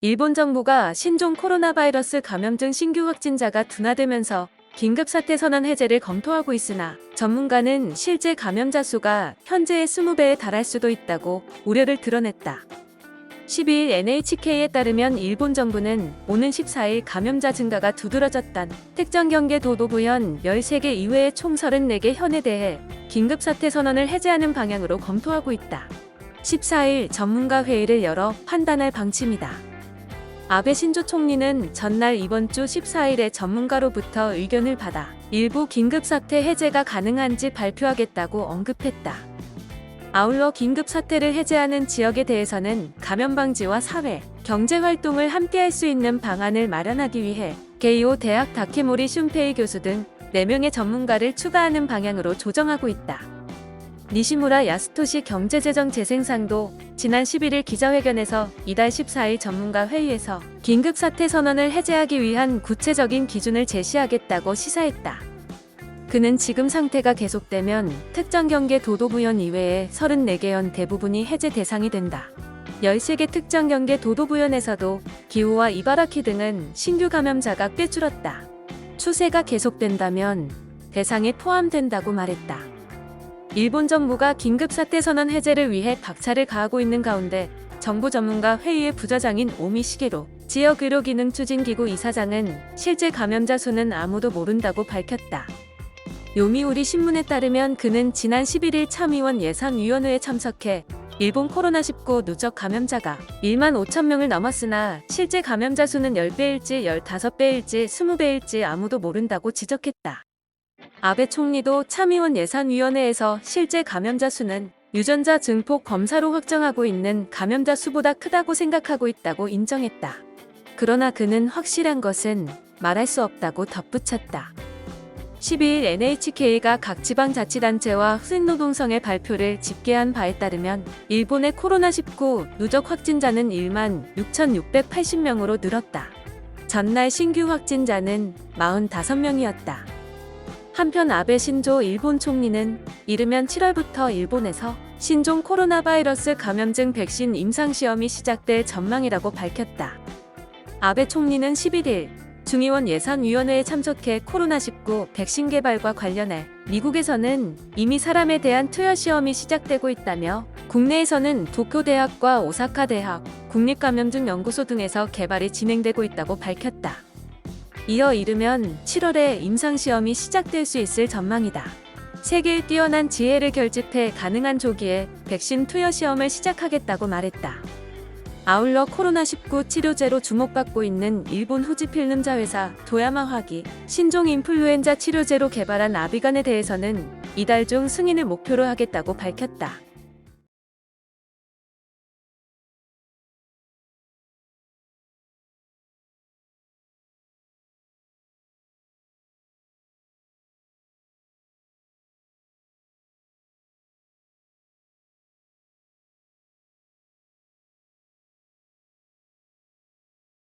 일본 정부가 신종 코로나 바이러스 감염증 신규 확진자가 둔화되면서 긴급사태 선언 해제를 검토하고 있으나 전문가는 실제 감염자 수가 현재의 20배에 달할 수도 있다고 우려를 드러냈다. 12일 NHK에 따르면 일본 정부는 오는 14일 감염자 증가가 두드러졌던 특정 경계 도도부현 13개 이외의 총 34개 현에 대해 긴급사태 선언을 해제하는 방향으로 검토하고 있다. 14일 전문가 회의를 열어 판단할 방침이다. 아베 신조 총리는 전날 이번 주 14일에 전문가로부터 의견을 받아 일부 긴급사태 해제가 가능한지 발표하겠다고 언급했다. 아울러 긴급사태를 해제하는 지역에 대해서는 감염 방지와 사회, 경제 활동을 함께할 수 있는 방안을 마련하기 위해 게이오 대학 다케모리 슌페이 교수 등 4명의 전문가를 추가하는 방향으로 조정하고 있다. 니시무라 야스토시 경제재정재생상도 지난 11일 기자회견에서 이달 14일 전문가 회의에서 긴급사태 선언을 해제하기 위한 구체적인 기준을 제시하겠다고 시사했다. 그는 지금 상태가 계속되면 특정 경계 도도부현 이외의 34개 현 대부분이 해제 대상이 된다. 13개 특정 경계 도도부현에서도 기후와 이바라키 등은 신규 감염자가 꽤 줄었다. 추세가 계속된다면 대상에 포함된다고 말했다. 일본 정부가 긴급사태 선언 해제를 위해 박차를 가하고 있는 가운데 정부 전문가 회의의 부좌장인 오미 시게로 지역의료기능추진기구 이사장은 실제 감염자 수는 아무도 모른다고 밝혔다. 요미우리 신문에 따르면 그는 지난 11일 참의원 예산위원회에 참석해 일본 코로나19 누적 감염자가 1만 5천 명을 넘었으나 실제 감염자 수는 10배일지 15배일지 20배일지 아무도 모른다고 지적했다. 아베 총리도 참의원 예산위원회에서 실제 감염자 수는 유전자 증폭 검사로 확정하고 있는 감염자 수보다 크다고 생각하고 있다고 인정했다. 그러나 그는 확실한 것은 말할 수 없다고 덧붙였다. 12일 NHK가 각 지방자치단체와 수행노동성의 발표를 집계한 바에 따르면 일본의 코로나19 누적 확진자는 1만 6,680명으로 늘었다. 전날 신규 확진자는 45명이었다. 한편 아베 신조 일본 총리는 이르면 7월부터 일본에서 신종 코로나 바이러스 감염증 백신 임상시험이 시작될 전망이라고 밝혔다. 아베 총리는 11일 중의원 예산위원회에 참석해 코로나19 백신 개발과 관련해 미국에서는 이미 사람에 대한 투여시험이 시작되고 있다며 국내에서는 도쿄대학과 오사카대학, 국립감염증연구소 등에서 개발이 진행되고 있다고 밝혔다. 이어 이르면 7월에 임상시험이 시작될 수 있을 전망이다. 세계의 뛰어난 지혜를 결집해 가능한 조기에 백신 투여시험을 시작하겠다고 말했다. 아울러 코로나19 치료제로 주목받고 있는 일본 후지필름자 회사 도야마 화기 신종 인플루엔자 치료제로 개발한 아비간에 대해서는 이달 중 승인을 목표로 하겠다고 밝혔다.